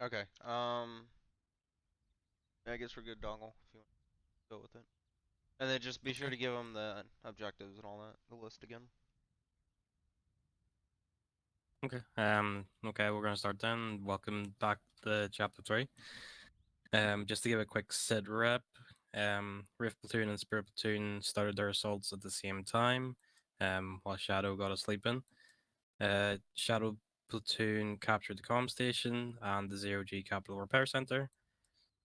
Okay. I guess we're good, Dongle, if you want to go with it. And then just be sure Okay. to give them the objectives and all that, the list again. Okay. Okay, we're gonna start then. Welcome back to chapter 3. Just to give a quick sit rep, Rift Platoon and Spirit Platoon started their assaults at the same time, while Shadow got us sleeping. Shadow Platoon captured the comm station and the Zero G Capital Repair Center,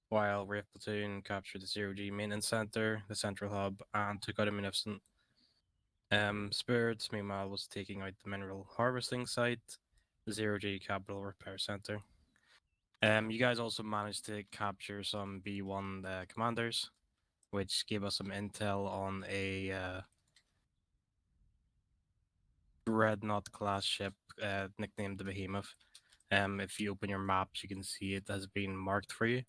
while Rift Platoon captured the Zero G Maintenance Center, the Central Hub, and took out a Munificent. Spirits, meanwhile, was taking out the Mineral Harvesting Site, the Zero G Capital Repair Center. You guys also managed to capture some B1 commanders, which gave us some intel on a Dreadnought class ship nicknamed the Behemoth. If you open your maps, you can see it has been marked for you.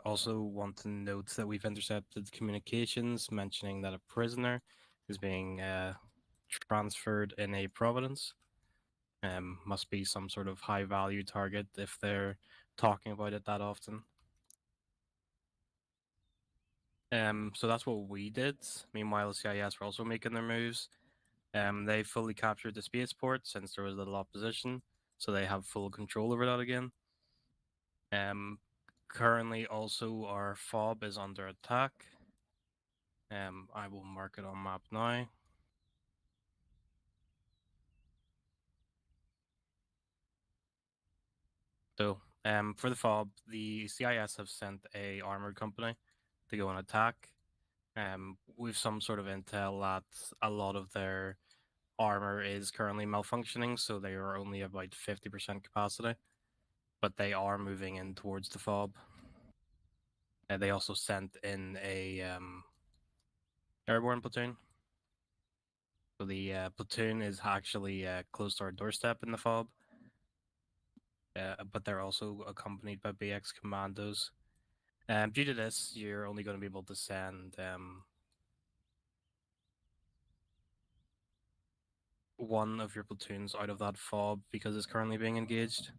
Also want to note that we've intercepted communications mentioning that a prisoner is being transferred in a Providence. Must be some sort of high value target if they're talking about it that often. So that's what we did. Meanwhile, CIS were also making their moves. They fully captured the spaceport since there was little opposition, so they have full control over that again. Currently, also our FOB is under attack. I will mark it on map now. So, for the FOB, the CIS have sent a armored company to go and attack. With some sort of intel that a lot of their armor is currently malfunctioning, so they are only about 50% capacity, but they are moving in towards the FOB. They also sent in a airborne platoon. So the platoon is actually close to our doorstep in the FOB, but they're also accompanied by BX commandos. Due to this, you're only going to be able to send one of your platoons out of that FOB because it's currently being engaged.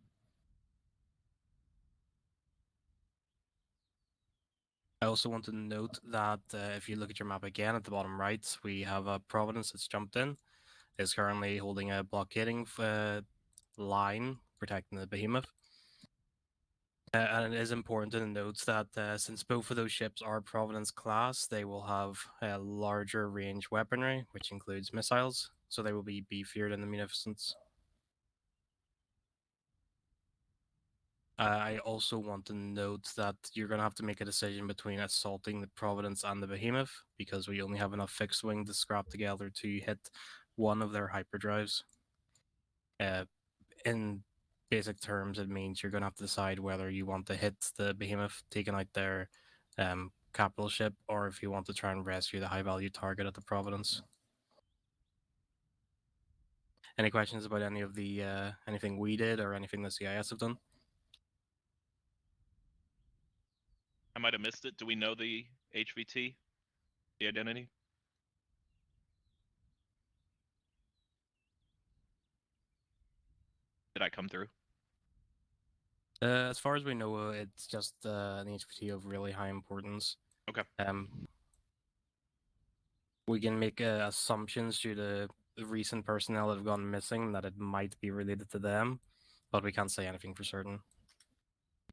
I also want to note that if you look at your map again at the bottom right, we have a Providence that's jumped in. Is currently holding a blockading line protecting the Behemoth. And it is important to note that since both of those ships are Providence class, they will have a larger range weaponry, which includes missiles, so they will be beefier than the Munificents. I also want to note that you're going to have to make a decision between assaulting the Providence and the Behemoth, because we only have enough fixed wing to scrap together to hit one of their hyperdrives. In basic terms, it means you're going to have to decide whether you want to hit the Behemoth, taking out their capital ship, or if you want to try and rescue the high value target at the Providence. Any questions about any of the anything we did or anything the CIS have done? I might have missed it. Do we know the HVT, the identity? Did I come through? As far as we know, it's just an HVT of really high importance. Okay. We can make assumptions due to the recent personnel that have gone missing that it might be related to them, but we can't say anything for certain.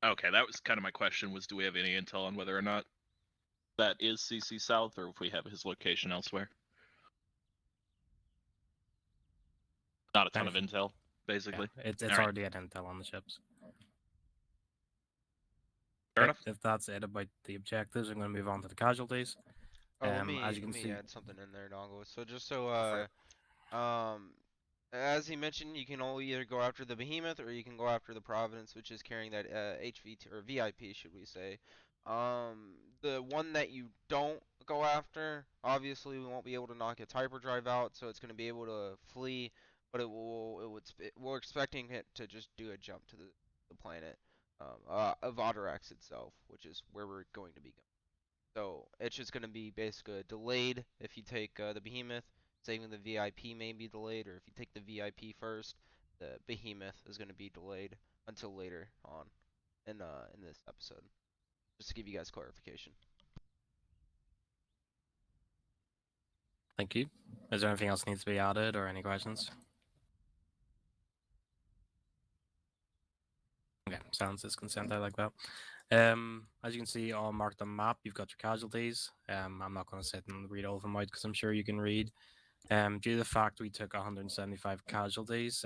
Okay, that was kind of my question, was do we have any intel on whether or not that is CC South or if we have his location elsewhere? Not a ton of intel, basically. Yeah, it's All right. already at intel on the ships. Fair Okay, enough. if that's it about the objectives, I'm going to move on to the casualties. Oh, let As me you let can me see, add something in there, Dongle. So just so go for it. um as he mentioned, you can only either go after the Behemoth or you can go after the Providence, which is carrying that HVT or VIP, should we say. The one that you don't go after, obviously we won't be able to knock its hyperdrive out, so it's going to be able to flee, but we're expecting it to just do a jump to the planet of Oterax itself, which is where we're going to be going. So it's just going to be basically delayed if you take the Behemoth. saving the VIP may be delayed, or if you take the VIP first, the Behemoth is going to be delayed until later on in this episode. Just to give you guys clarification. Thank you. Is there anything else that needs to be added or any questions? Okay, sounds as consent. I like that. As you can see on marked on map, you've got your casualties. I'm not going to sit and read all of them out because I'm sure you can read. Due to the fact we took 175 casualties,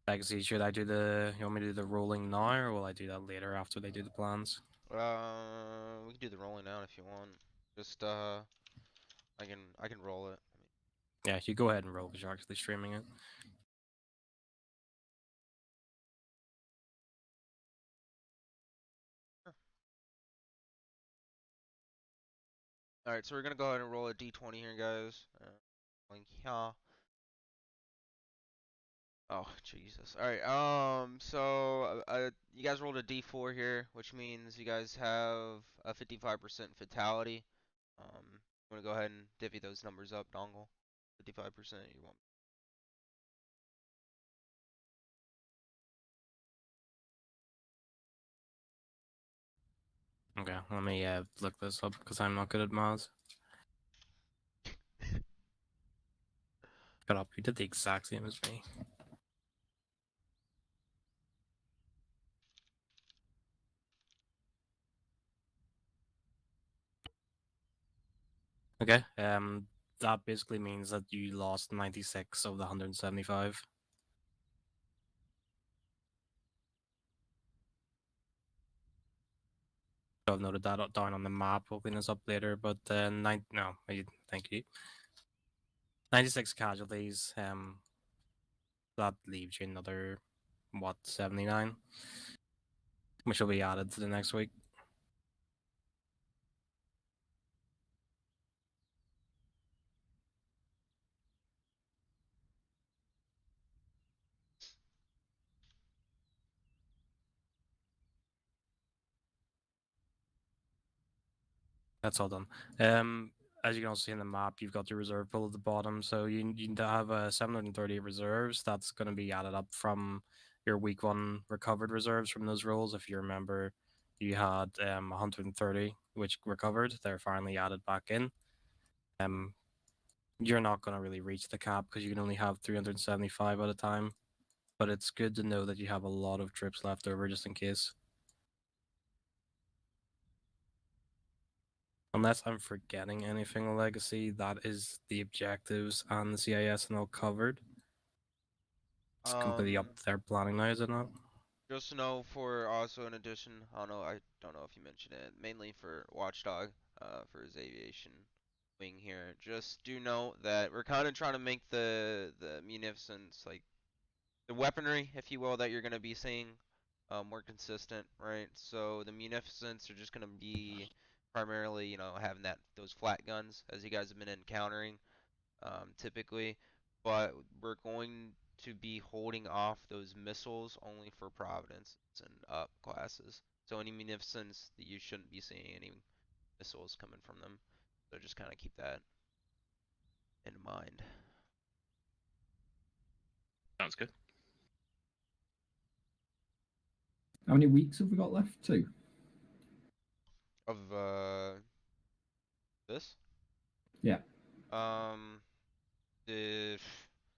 Legacy, should I do the? You want me to do the rolling now, or will I do that later after they do the plans? We can do the rolling out if you want. Just I can roll it. Yeah, you go ahead and roll because you're actually streaming it. All right, so we're gonna go ahead and roll a d20 here, guys. Yeah. Oh Jesus! All right. So you guys rolled a d4 here, which means you guys have a 55% fatality. I'm gonna go ahead and divvy those numbers up, Dongle. 55%. You want? Okay, let me look this up because I'm not good at mods. Shut up! You did the exact same as me. Okay. That basically means that you lost 96 of the 175. So I've noted that down on the map. We'll clean this up later. But thank you. 96 casualties. That leaves you another 79, which will be added to the next week. That's all done. As you can also see in the map, you've got your reserve pool at the bottom. So you have 730 reserves. That's going to be added up from your week 1 recovered reserves from those rolls. If you remember, you had 130 which recovered. They're finally added back in. You're not going to really reach the cap because you can only have 375 at a time. But it's good to know that you have a lot of trips left over just in case. Unless I'm forgetting anything, Legacy, that is the objectives and the CIS and all covered. It's completely up to their planning now, is it not? Just to know for also in addition, I don't know if you mentioned it, mainly for Watchdog, for his aviation wing here. Just do note that we're kind of trying to make the munificence, like the weaponry, if you will, that you're gonna be seeing, more consistent, right? So the munificence are just gonna be primarily, having those flat guns as you guys have been encountering, typically, but we're going to be holding off those missiles only for Providence and up classes. So any munificence that you shouldn't be seeing any missiles coming from them. So just kind of keep that in mind. Sounds good. How many weeks have we got left? 2. Of this? Yeah. If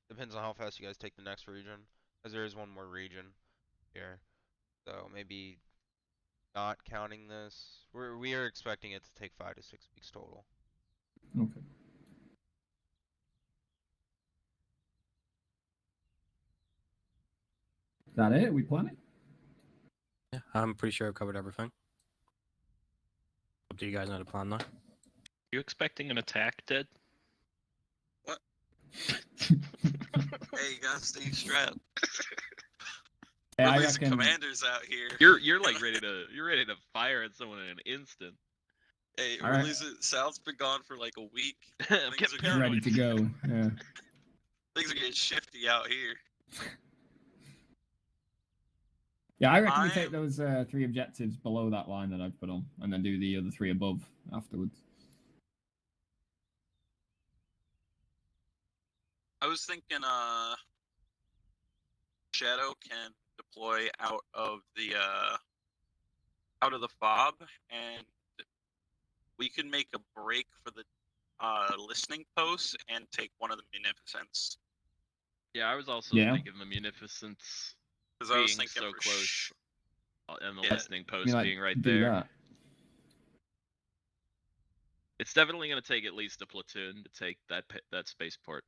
depends on how fast you guys take the next region, as there is one more region here. So maybe not counting this, we are expecting it to take 5 to 6 weeks total. Okay. Is that it? Are we planning? Yeah, I'm pretty sure I've covered everything. Up to you guys know the plan now. You expecting an attack, Ted? What? Hey, you gotta stay strapped. Yeah, We're I losing reckon. commanders out here. You're like ready to fire at someone in an instant. Hey, All we're right. losing. South's been gone for like a week. I'm Things getting are He's ready to go. Yeah. Things are getting shifty out here. Yeah, I reckon we take those 3 objectives below that line that I've put on, and then do the other 3 above afterwards. I was thinking Shadow can deploy out of the fob, and we can make a break for the listening posts and take one of the munificents. Yeah, I was also Yeah. thinking the munificence Because I was being thinking so for close and the Yeah. listening I post mean, like, being right do there. that. It's definitely going to take at least a platoon to take that spaceport.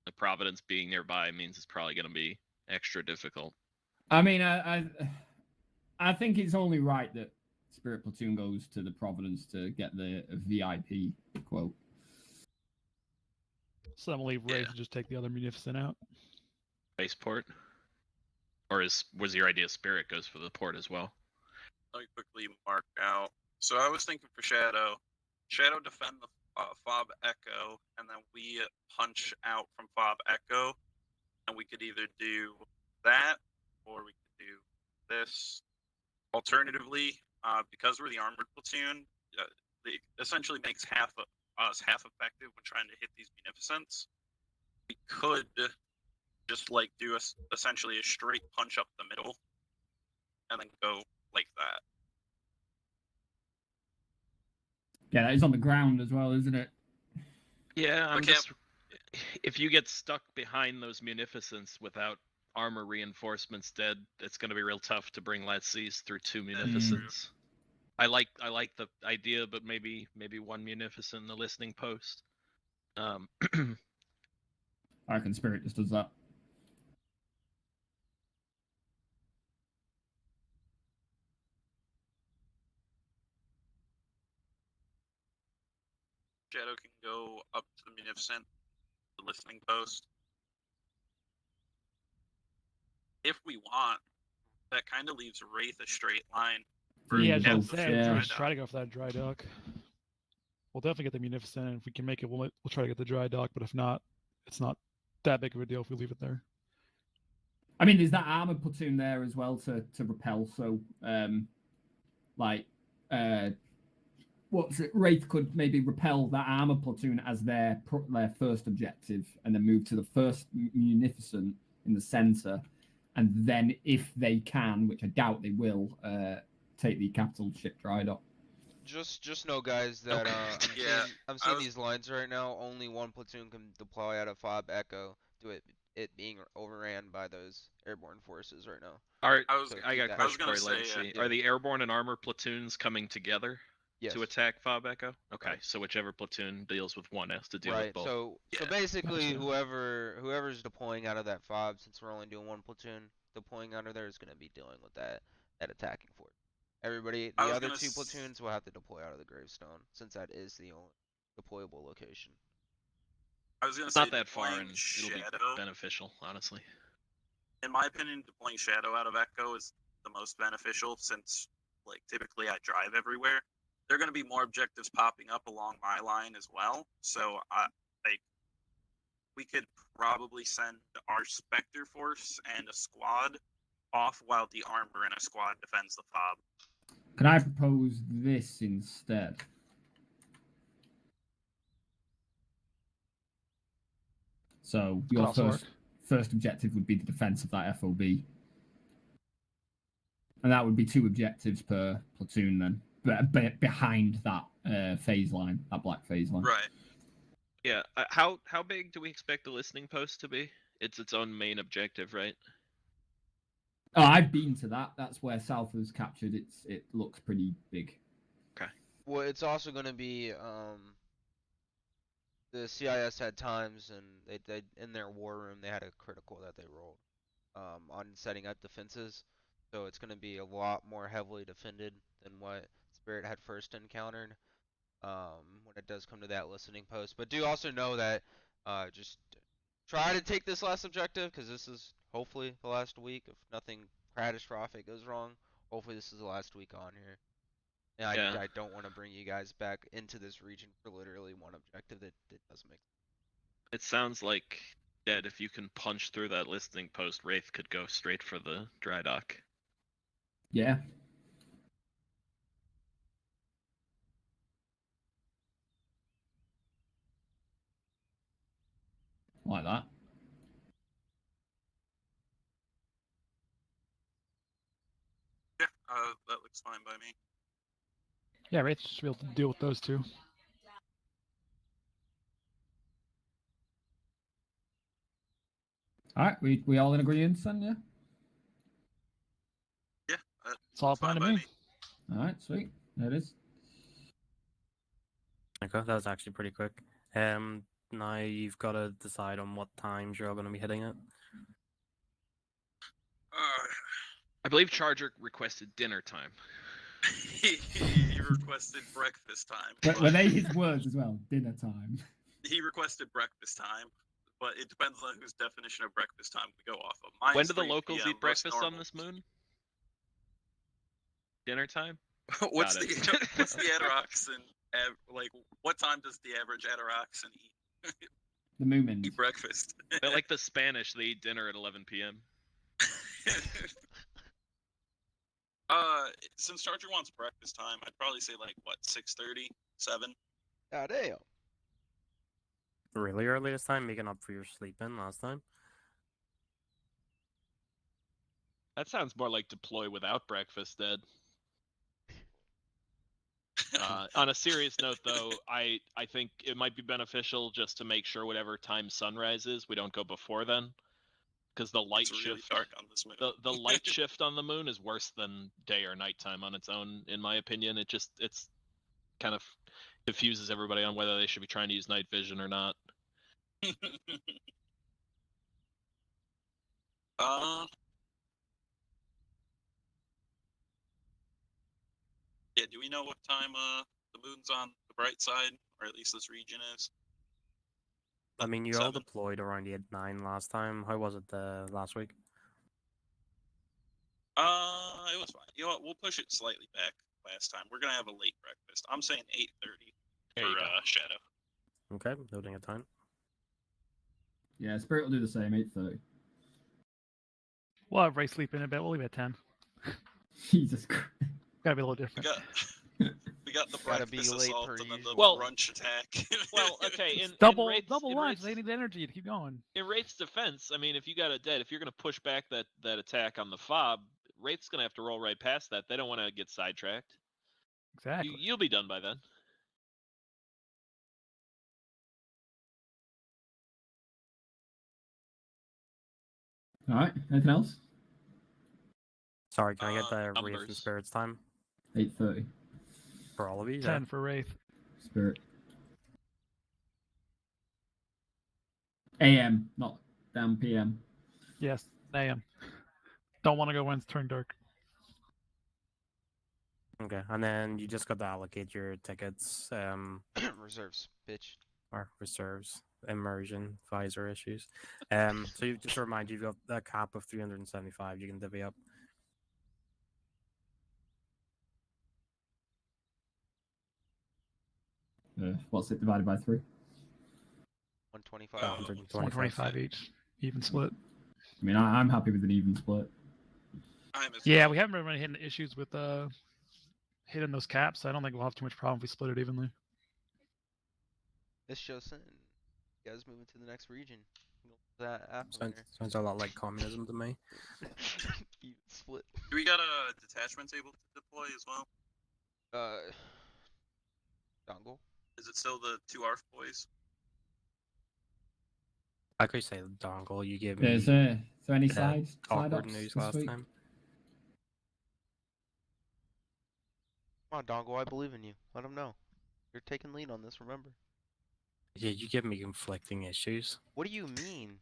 The Providence being nearby means it's probably going to be extra difficult. I mean, I think it's only right that Spirit Platoon goes to the Providence to get the VIP quote. So I'm gonna leave Wraith Yeah. and just take the other Munificent out. Spaceport? Or was your idea Spirit goes for the port as well? let me quickly mark out. So I was thinking for Shadow. Shadow defend the Fob Echo, and then we punch out from Fob Echo, and we could either do that or we could do this. Alternatively, because we're the armored platoon, it essentially makes us half effective when trying to hit these munificents. We could just like do essentially a straight punch up the middle, and then go like that. Yeah, that is on the ground as well, isn't it? Yeah, I'm Okay. just. If you get stuck behind those munificents without armor reinforcements dead, it's going to be real tough to bring Letseas through two munificents. I like the idea, but maybe one munificent in the listening post. I reckon Spirit just does that. Shadow can go up to the munificent, the listening post. If we want, that kind of leaves Wraith a straight line. For Yeah, I was Yeah, gonna both, say, yeah. let's try to go for that dry dock. We'll definitely get the Munificent, and if we can make it, we'll try to get the dry dock. But if not, it's not that big of a deal if we leave it there. I mean, there's that armored platoon there as well to repel. So, what's it? Wraith could maybe repel that armored platoon as their first objective, and then move to the first munificent in the center, and then if they can, which I doubt they will, take the capital ship dry dock. Just know, guys, that Okay. I'm I seeing was- these lines right now. Only one platoon can deploy out of Fob Echo. It being overran by those airborne forces right now. I I was So got a keep that- I was question for gonna you, say, Legacy. yeah. Are the airborne and armor platoons coming together Yes. to attack Fob Echo? Okay, Right. so whichever platoon deals with one has to deal Right. with both. So Yeah, basically, gotcha. whoever's deploying out of that fob, since we're only doing one platoon deploying out of there, is gonna be dealing with that attacking fort. Everybody, I the was other gonna two s- platoons will have to deploy out of the gravestone, since that is the only deployable location. I was gonna It's say not that far, deploying and it'll be Shadow. beneficial, honestly. In my opinion, deploying Shadow out of Echo is the most beneficial since, like, typically I drive everywhere. There are going to be more objectives popping up along my line as well. So, we could probably send our Spectre force and a squad off while the armor and a squad defends the fob. Can I propose this instead? So Could your also work. first objective would be the defense of that FOB, and that would be 2 objectives per platoon then, but behind that phase line, that black phase line. Right. Yeah. How big do we expect the listening post to be? It's its own main objective, right? Oh, I've been to that. That's where South was captured. It looks pretty big. Well, it's also gonna be the CIS had times, and they in their war room they had a critical that they rolled on setting up defenses. So it's gonna be a lot more heavily defended than what Spirit had first encountered. When it does come to that listening post. But do also know that just try to take this last objective, because this is hopefully the last week. If nothing catastrophic goes wrong, hopefully this is the last week on here. And Yeah. I don't want to bring you guys back into this region for literally one objective that doesn't make sense. It sounds like that if you can punch through that listening post, Wraith could go straight for the dry dock. Yeah. Like that. Yeah, that looks fine by me. Yeah, Wraith should be able to deal with those two. All right, we all in agreement then, yeah? Yeah, that It's all looks fine fine to by me. me. All right, sweet. There it is. Okay, that was actually pretty quick. Now you've got to decide on what times you're all going to be hitting it. I believe Charger requested dinner time. He requested breakfast time. Were but they his words as well? Dinner time. He requested breakfast time, but it depends on whose definition of breakfast time we go off of. Mine When is do the 3 locals PM, eat most breakfast on normals. this moon? Dinner time? what's Got the it. what's the Ataraxan like? What time does the average Ataraxan The Moomins. eat breakfast? They're like the Spanish, they eat dinner at 11 p.m. Since Charger wants breakfast time, I'd probably say like what 6:30, 7. Ah, damn. Really early this time, making up for your sleep in last time. That sounds more like deploy without breakfast, Ed. On a serious note, though, I think it might be beneficial just to make sure whatever time sunrise is, we don't go before then, because the light It's really shift, dark on this moon. the light shift on the moon is worse than day or nighttime on its own, in my opinion. It's kind of confuses everybody on whether they should be trying to use night vision or not. Yeah, do we know what time the moon's on the bright side, or at least this region is? I mean, you all 7? deployed around 8, 9 last time. How was it last week? It was fine. You know what? We'll push it slightly back last time. We're gonna have a late breakfast. I'm saying 8:30 There you for go. Shadow. Okay, noting a time. Yeah, Spirit will do the same, 8:30. We'll have Wraith sleep in a bit. We'll leave it at 10. Jesus Christ. Gotta be a little We different. got the Gotta be breakfast late assault per and then the usual. Well- brunch attack. Well, okay, in Double Wraith's, double lunch. They Wraith's, need the energy to keep going. in Wraith's defense, I mean, if you got a dead, if you're going to push back that attack on the fob, Wraith's going to have to roll right past that. They don't want to get sidetracked. Exactly. You'll be done by then. All right, anything else? Sorry, can I get the Wraith and numbers. Spirits time 8:30. for all of you? 10 for Wraith. Spirit. AM, not damn PM. Yes, AM. Don't want to go when it's turned dark. Okay, and then you just got to allocate your tickets, Reserves, bitch. or reserves, immersion, visor issues. So you, just to remind you, you've got a cap of 375 you can divvy up. What's it divided by 3? 125. 125 each. Even split. I mean, I'm happy with an even split. Yeah, we haven't really run into issues with hitting those caps. So I don't think we'll have too much problem if we split it evenly. This shows in. You guys moving to the next region. That after Sounds a lot like communism to me. even split. Do we got a detachment able to deploy as well? Dongle. Is it still the 2 ARF boys? I could say dongle. You gave me Is there any uh, side awkward ups news this last week? time. Come on, Dongle. I believe in you. Let them know. You're taking lead on this. Remember. Yeah, you give me conflicting issues. What do you mean?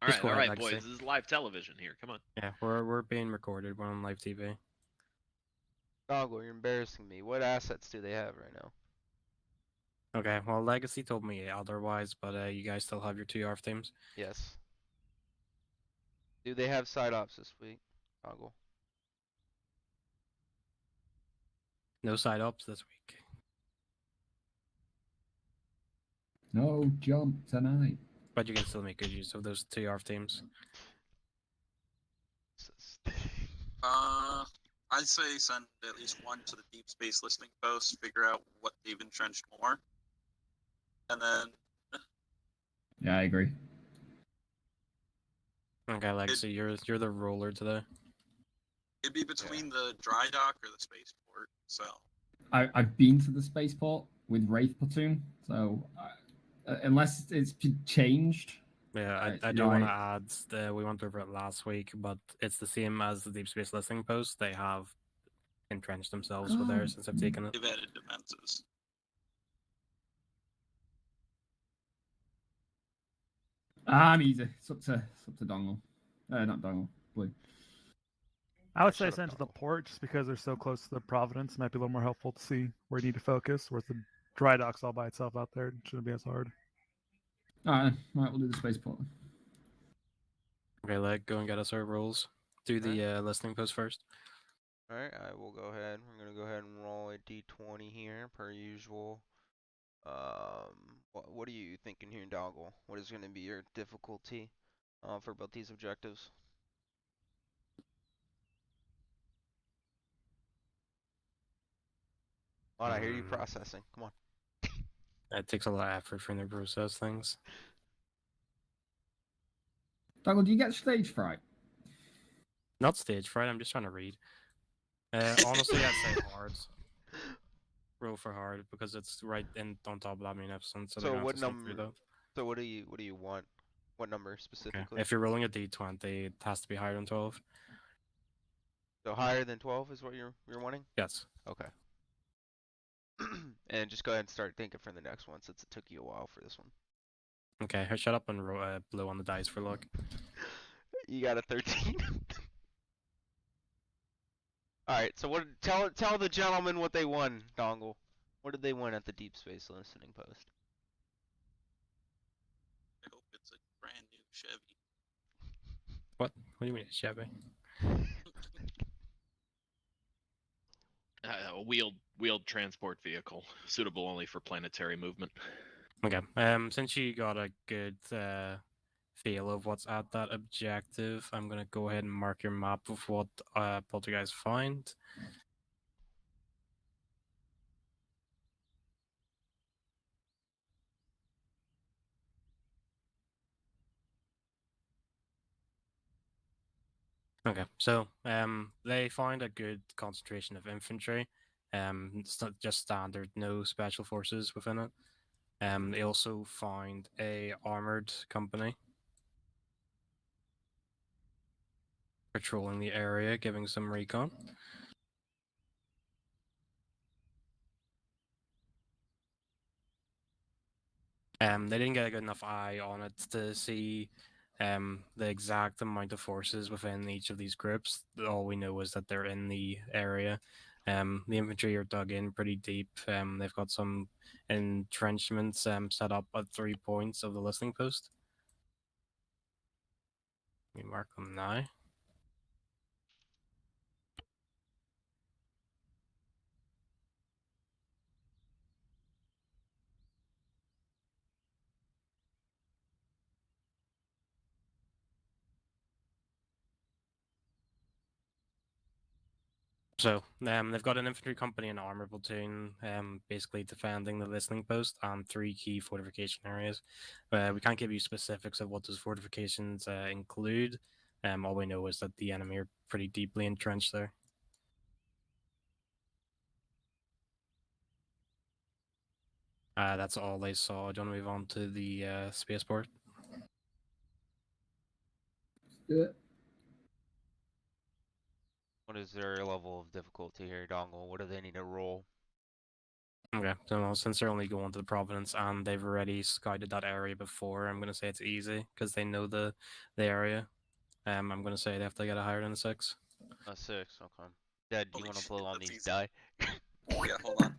All Just right, go ahead, boys. Legacy. This is live television here. Come on. Yeah, we're being recorded. We're on live TV. Dongle, you're embarrassing me. What assets do they have right now? Okay, well, Legacy told me otherwise, but you guys still have your 2 ARF teams. Yes. Do they have side ops this week? Dongle. No side ups this week. No jump tonight. But you can still make good use of those 2 ARF teams. I'd say send at least one to the deep space listening post, figure out what they've entrenched more, And then Yeah, I agree. Okay, Legacy, you're the roller today. it'd be between the dry dock or the spaceport. So I've been to the spaceport with Wraith Platoon, so unless it's changed. Yeah, I you do know, want to add, we went over it last week, but it's the same as the Deep Space Listening Post. They have entrenched themselves with theirs since they've taken it. they've added defenses. I'm easy. It's up to Dongle. Not Dongle. Blue. I would Yeah, say shut up, send to the Donald. port just because they're so close to the Providence. Might be a little more helpful to see where you need to focus. Whereas the dry dock's all by itself out there. It shouldn't be as hard. All right, we'll do the spaceport. Okay, go and get us our rolls. Do the listening post first. Alright, I will go ahead. We're gonna go ahead and roll a d20 here, per usual. What are you thinking here, Doggle? What is gonna be your difficulty for both these objectives? On, I hear you processing. Come on. It takes a lot of effort for them to process things. Dongle, do you get stage fright? Not stage fright, I'm just trying to read. Honestly, I'd say hard. Roll for hard because it's right in on top of that munificent, so they're So gonna have what to sneak through number? that. So what do you want? What number Okay. specifically? If you're rolling a d20, it has to be higher than 12. So higher than 12 is what you're wanting? Yes. Okay. And just go ahead and start thinking for the next one since it took you a while for this one. Okay, shut up and blow on the dice for luck. You got a 13. Alright, so tell the gentleman what they won, Dongle. What did they win at the Deep Space Listening Post? I hope it's a brand new Chevy. What? What do you mean, Chevy? A wheeled transport vehicle, suitable only for planetary movement. Okay. Since you got a good feel of what's at that objective, I'm gonna go ahead and mark your map of what Poltergeist find. Okay, so they find a good concentration of infantry. It's not just standard, no special forces within it. They also find a armored company patrolling the area, giving some recon. They didn't get a good enough eye on it to see the exact amount of forces within each of these groups. All we know is that they're in the area. The infantry are dug in pretty deep. They've got some entrenchments set up at 3 points of the listening post. Let me mark them now. So they've got an infantry company and armor platoon, basically defending the listening post and 3 key fortification areas. We can't give you specifics of what those fortifications include. All we know is that the enemy are pretty deeply entrenched there. That's all they saw. Do you want to move on to the spaceport? Do it. What is their level of difficulty here, Dongle? What do they need to roll? Okay, so since they're only going to the Providence and they've already scouted that area before, I'm going to say it's easy because they know the area. I'm going to say they have to get a higher than a 6. A 6, okay. Dad, do you Holy want to shit, blow on that's these easy. die? Yeah, hold on.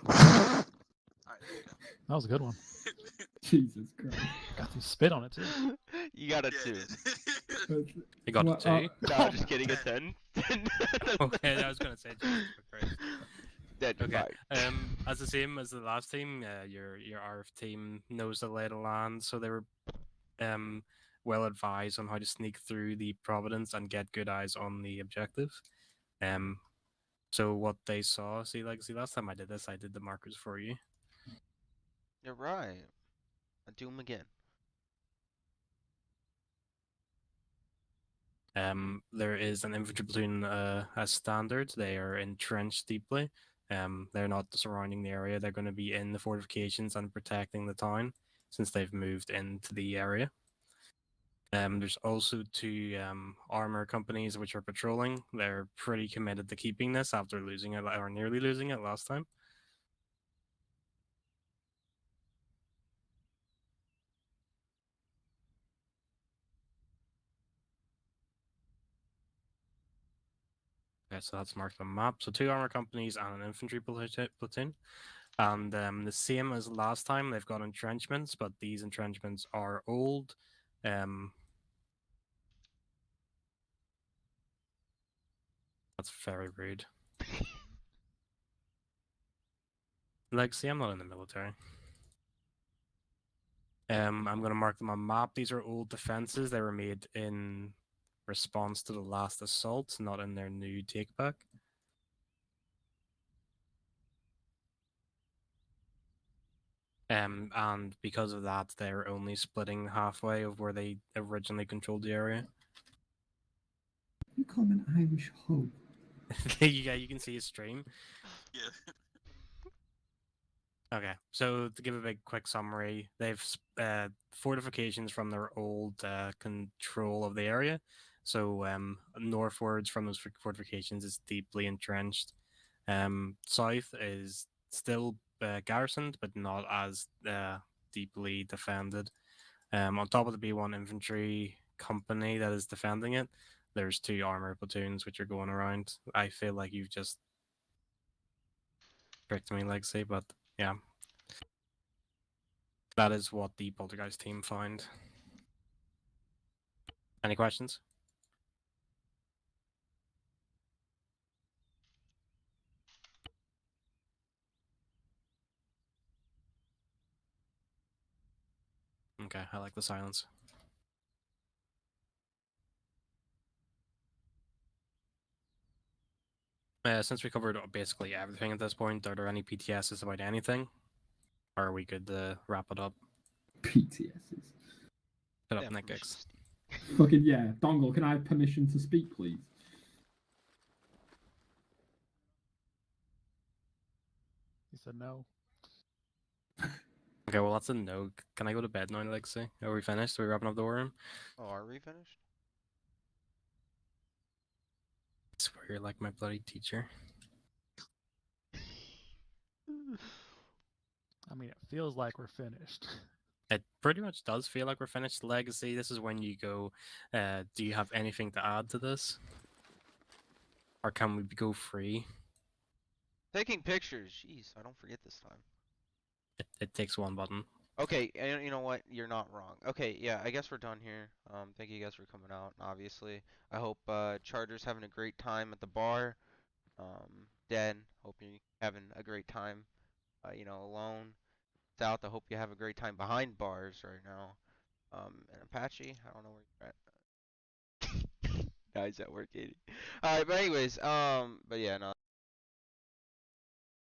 Alright, there you go. That was a good one. Jesus Christ. Got some spit on it too. You got a Yeah, 2. it did. You got What, a 2? No, just kidding, a 10. Okay, I was going to say Jesus Christ. Dead, you're Okay. fine. As the same as the last team, your RF team knows the lay of the land, so they were well advised on how to sneak through the Providence and get good eyes on the objective. So what they saw, see, last time I did this, I did the markers for you. You're right. I do 'em again. There is an infantry platoon as standard. They are entrenched deeply. They're not surrounding the area. They're going to be in the fortifications and protecting the town since they've moved into the area. There's also two armor companies which are patrolling. They're pretty committed to keeping this after losing it or nearly losing it last time. Okay, so that's marked on the map. So two armor companies and an infantry platoon. And the same as last time, they've got entrenchments, but these entrenchments are old. That's very rude. Like, see, I'm not in the military. I'm going to mark them on map. These are old defenses. They were made in response to the last assault, not in their new takeback. And because of that, they're only splitting halfway of where they originally controlled the area. You call him an Irish hoe. Yeah, you can see his stream. Yeah. Okay, so to give a big quick summary, they've fortifications from their old control of the area. So northwards from those fortifications is deeply entrenched. South is still garrisoned, but not as deeply defended. On top of the B1 infantry company that is defending it, there's two armor platoons which are going around. I feel like you've just tricked me, Lexi, but yeah. That is what the Poltergeist team found. Any questions? Okay, I like the silence. Since we covered basically everything at this point, are there any PTSs about anything? Or are we good to wrap it up? PTSs. Put up Yeah, Nick permission Giggs. to speak. Fucking yeah. Dongle, can I have permission to speak, please? He said no. Okay, well that's a no. Can I go to bed now, Lexi? Are we finished? Are we wrapping up the war room? Oh, are we finished? I swear you're like my bloody teacher. I mean, it feels like we're finished. It pretty much does feel like we're finished. Legacy, this is when you go, do you have anything to add to this? Or can we go free? Taking pictures. Jeez, I don't forget this time. It takes one button. Okay, and you know what? You're not wrong. Okay, yeah, I guess we're done here. Thank you guys for coming out. Obviously, I hope Charter's having a great time at the bar. Dan, hope you're having a great time. Alone. South, I hope you have a great time behind bars right now. And Apache, I don't know where you're at. Guys at work, 80. All right, but anyways, but yeah, no.